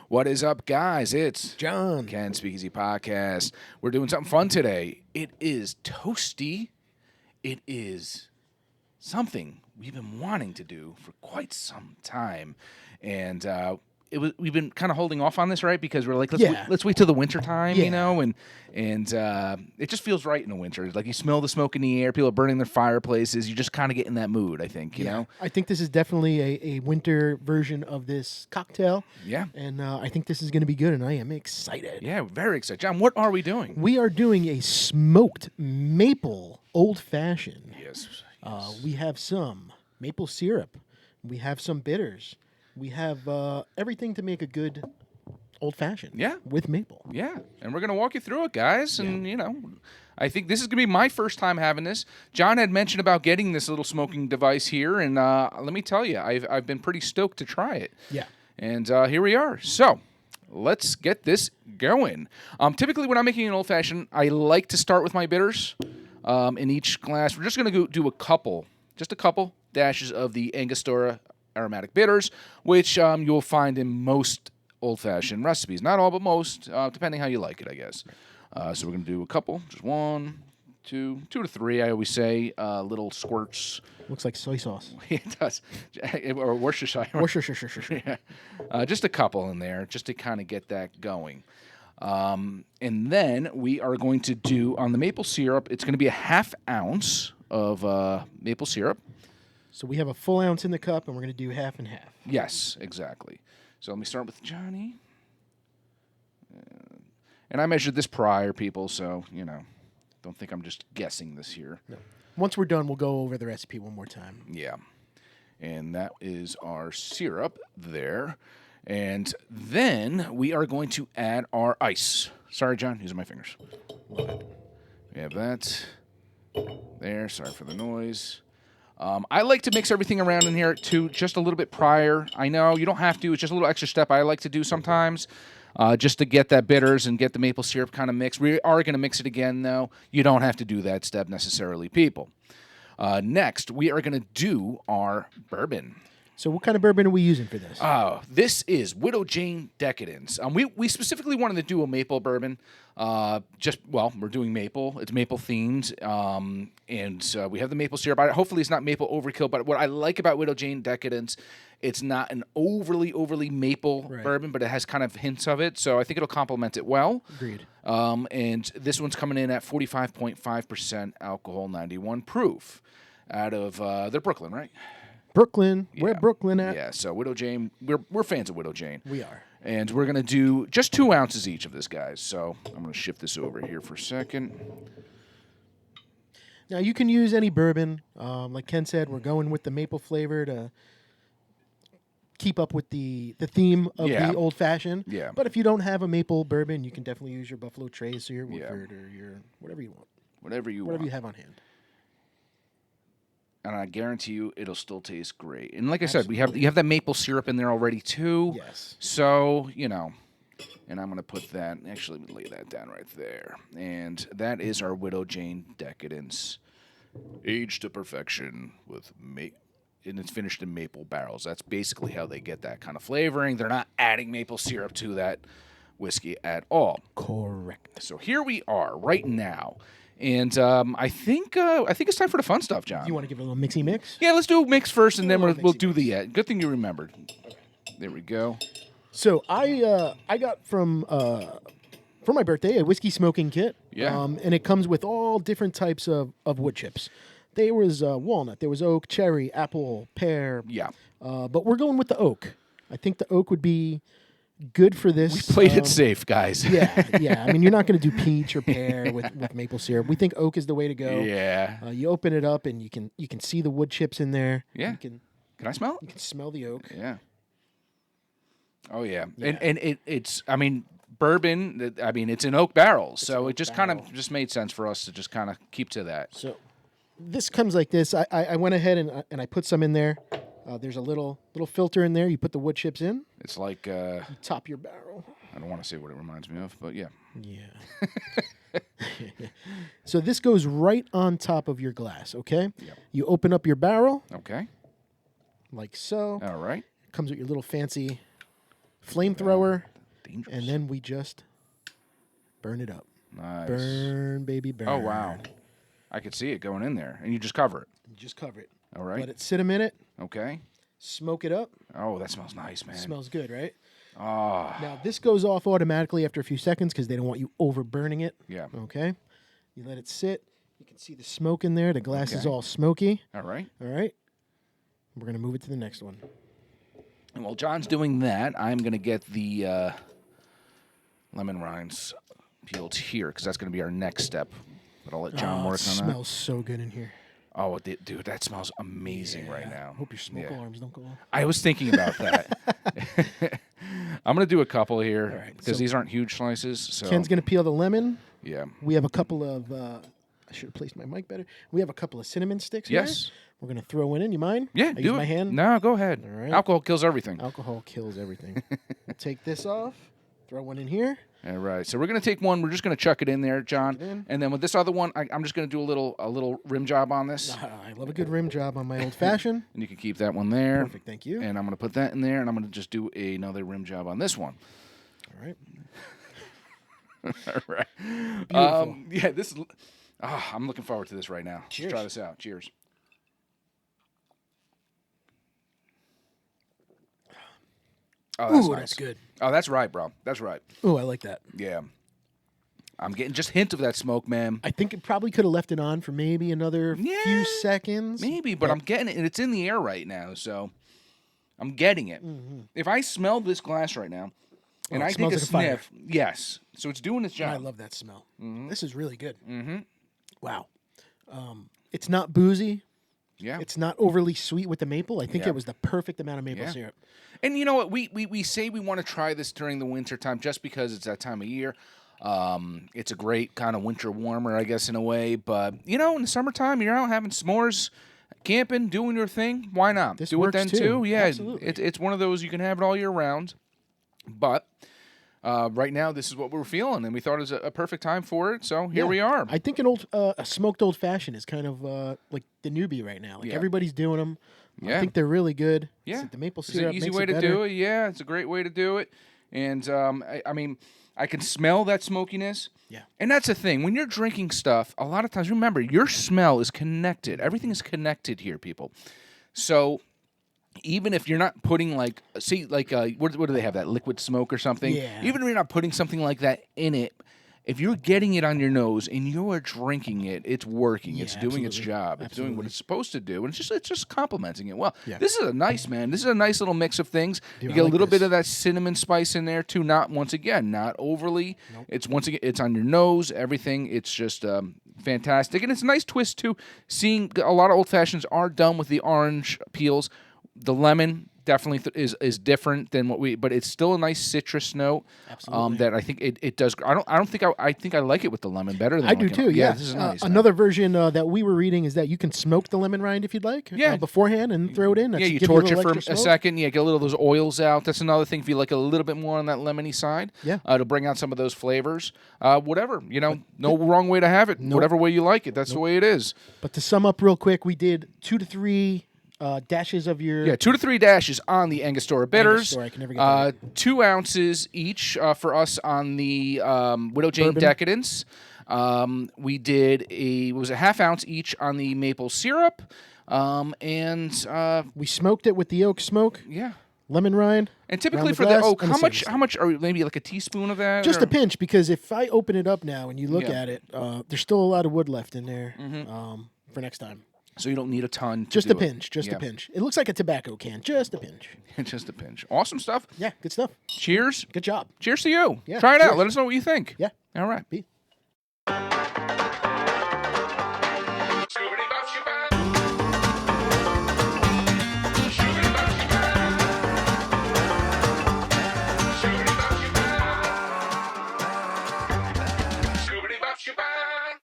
What is up, guys? It's John. Ken Speakeasy Podcast. We're doing something fun today. It is toasty. It is something we've been wanting to do for quite some time. And we've been kind of holding off on this, right? Because we're like, let's wait till the winter time, you know? And it just feels right in the winter. It's like you smell the smoke in the air. People are burning their fireplaces. You just kind of get in that mood, I think, you know? I think this is definitely a winter version of this cocktail. Yeah. And I think this is going to be good, and I am excited. Yeah, very excited. John, what are we doing? We are doing a smoked maple old-fashioned. Yes. We have some maple syrup. We have some bitters. We have everything to make a good old-fashioned. Yeah. With maple. Yeah, and we're going to walk you through it, guys. And, you know, I think this is going to be my first time having this. John had mentioned about getting this little smoking device here, and let me tell you, I've been pretty stoked to try it. Yeah. And here we are. So let's get this going. Typically, when I'm making an old-fashioned, I like to start with my bitters in each glass. We're just going to do a couple dashes of the Angostura aromatic bitters, which you'll find in most old-fashioned recipes. Not all, but most, depending how you like it, I guess. So we're going to do a couple, just 1, 2 to 3, I always say, little squirts. Looks like soy sauce. It does. Or Worcestershire. Worcestershire. Yeah. Just a couple in there, just to kind of get that going. And then we are going to do, on the maple syrup, it's going to be a ½ ounce of maple syrup. So we have a full ounce in the cup, and we're going to do half and half. Yes, exactly. So let me start with Johnny. And I measured this prior, people, so, you know, don't think I'm just guessing this here. No. Once we're done, we'll go over the recipe one more time. Yeah. And that is our syrup there. And then we are going to add our ice. Sorry, John, using my fingers. Love it. We have that there. Sorry for the noise. I like to mix everything around in here, too, just a little bit prior. I know you don't have to. It's just a little extra step I like to do sometimes just to get that bitters and get the maple syrup kind of mixed. We are going to mix it again, though. You don't have to do that step necessarily, people. Next, we are going to do our bourbon. So what kind of bourbon are we using for this? This is Widow Jane Decadence. We specifically wanted to do a maple bourbon. We're doing maple. It's maple themed. And we have the maple syrup. Hopefully it's not maple overkill, but what I like about Widow Jane Decadence, it's not an overly maple bourbon, but it has kind of hints of it. So I think it'll complement it well. Agreed. And this one's coming in at 45.5% alcohol, 91 proof out of, they're Brooklyn, right? Brooklyn. Yeah. Where Brooklyn at? Yeah, so Widow Jane, we're fans of Widow Jane. We are. And we're going to do just 2 ounces each of this, guys. So I'm going to shift this over here for a second. Now, you can use any bourbon. Like Ken said, we're going with the maple flavor to keep up with the theme of the old-fashioned. Yeah. But if you don't have a maple bourbon, you can definitely use your Buffalo Trace or your Woodford or your whatever you want. Whatever you have on hand. And I guarantee you it'll still taste great. And like I said, you have that maple syrup in there already, too. Yes. So, you know, and I'm going to put that, actually, let me lay that down right there. And that is our Widow Jane Decadence, aged to perfection with and it's finished in maple barrels. That's basically how they get that kind of flavoring. They're not adding maple syrup to that whiskey at all. Correct. So here we are right now. And I think it's time for the fun stuff, John. You want to give it a little mixy mix? Yeah, let's do a mix first, and then we'll do the good thing you remembered. Okay. There we go. So I got from for my birthday a whiskey smoking kit. Yeah. And it comes with all different types of wood chips. There was walnut, there was oak, cherry, apple, pear. Yeah. But we're going with the oak. I think the oak would be good for this. We played it safe, guys. Yeah. I mean, you're not going to do peach or pear with maple syrup. We think oak is the way to go. Yeah. You open it up and you can see the wood chips in there. Yeah. Can I smell it? You can smell the oak. Yeah. Oh yeah. And it's I mean bourbon. I mean it's in oak barrels, so it just kind of just made sense for us to just kind of keep to that. So this comes like this. I went ahead and I put some in there. There's a little filter in there. You put the wood chips in. It's like you top your barrel. I don't want to say what it reminds me of, but yeah. Yeah. So this goes right on top of your glass, okay? Yep. You open up your barrel. Okay. Like so. All right. It comes with your little fancy flamethrower, Dangerous. and then we just burn it up. Nice. Burn, baby, burn. Oh, wow. I could see it going in there. And you just cover it. You just cover it. All right. Let it sit a minute. Okay. Smoke it up. Oh, that smells nice, man. Smells good, right? Oh. Now, this goes off automatically after a few seconds because they don't want you over burning it. Yeah. Okay. You let it sit. You can see the smoke in there. The glass is Okay. all smoky. All right. All right. We're going to move it to the next one. And while John's doing that, I'm going to get the lemon rinds peeled here because that's going to be our next step. But I'll let John work on that. It smells so good in here. Oh, dude, that smells amazing right now. Hope your smoke alarms don't go off. I was thinking about that. I'm going to do a couple here right, because so these aren't huge slices. So Ken's going to peel the lemon. yeah. We have a couple of, I should have placed my mic better. We have a couple of cinnamon sticks Yes. here. We're going to throw one in. You mind? Yeah, I do use it. my hand. No, go ahead. All right. Alcohol kills everything. Alcohol kills everything. We'll take this off. Throw one in here. All right, so we're going to take one. We're just going to chuck it in there, John. in. And then with this other one, I'm just going to do a little rim job on this. I love a good rim job on my old-fashioned. And you can keep that one there. Perfect, thank you. And I'm going to put that in there, and I'm going to just do another rim job on this one. All right. All right. Beautiful. Yeah, this is... I'm looking forward to this right now. Cheers. Let's try this out. Cheers. Oh, that's Ooh, nice. that's good. Oh, that's right, bro. That's right. Ooh, I like that. Yeah. I'm getting just hint of that smoke, man. I think it probably could have left it on for maybe another few seconds. Maybe, but I'm getting it, and it's in the air right now, so I'm getting it. Mm-hmm. If I smell this glass right now, and it I take smells a like a fire. sniff, yes, so it's doing its job. I love that smell. This is really good. Mm-hmm. Wow. It's not boozy. Yeah. It's not overly sweet with the maple. I think Yeah. it was the perfect amount of maple Yeah. syrup. And you know what? We say we want to try this during the winter time just because it's that time of year. It's a great kind of winter warmer, I guess, in a way. But, you know, in the summertime, you're out having s'mores, camping, doing your thing. Why not? This Do it works then, too. Yeah, Absolutely. it's one of those you can have it all year round. But right now, this is what we're feeling, and we thought it was a perfect time for it. So here we are. I think a smoked old fashioned is kind of like the newbie right now. Like Yeah. everybody's doing them. Yeah. I think they're really good. Yeah. The maple It's syrup an easy makes way it to better. do it. Yeah, it's a great way to do it. And I mean, I can smell that smokiness. Yeah. And that's the thing. When you're drinking stuff, a lot of times, remember, your smell is connected. Everything is connected here, people. So even if you're not putting like, see, like, what do they have, that liquid smoke or something? Yeah. Even if you're not putting something like that in it, if you're getting it on your nose and you are drinking it, it's working. Yeah, It's doing its absolutely. job. It's doing what it's supposed to do, and it's just complementing it well. Yeah. This is a nice, man. This is a nice little mix of things. Dude, you I get a like little bit this. of that cinnamon spice in there too. Not overly. Nope. It's on your nose. Everything. It's just fantastic, and it's a nice twist too. Seeing a lot of old fashions are done with the orange peels. The lemon definitely is different than what but it's still a nice citrus note. Absolutely. That I think it does. I think I like it with the lemon better than I do like too. Yeah. This is nice. man. Another version that we were reading is that you can smoke the lemon rind if you'd like. Yeah. Beforehand and throw it in. That's Yeah, you give torch a it little for extra a smoke. second. Yeah, get a little of those oils out. That's another thing if you like a little bit more on that lemony side. Yeah. To bring out some of those flavors. Whatever, no wrong way to have it. Whatever way you like it, that's the way it is. But to sum up real quick, we did 2 to 3 dashes of your 2 to 3 dashes on the Angostura bitters. Angostura, I can never get that right. 2 ounces each for us on the Widow Jane Bourbon. Decadence. We did a half ounce each on the maple syrup, and We smoked it with the oak smoke, yeah. lemon rind. And typically around for the glass, oak, and how cinnamon much stick. are maybe like a teaspoon of that? Just or? a pinch, because if I open it up now and you look Yeah. at it, there's still a lot of wood left in there for next time. So you don't need a ton. To Just do a pinch, just Yeah. a pinch. It looks like a tobacco can, just a pinch. Just a pinch. Awesome stuff. Yeah, good stuff. Cheers. Good job. Cheers to you. Yeah, Try it out. cheers. Let us know what you think. Yeah. All right. Peace.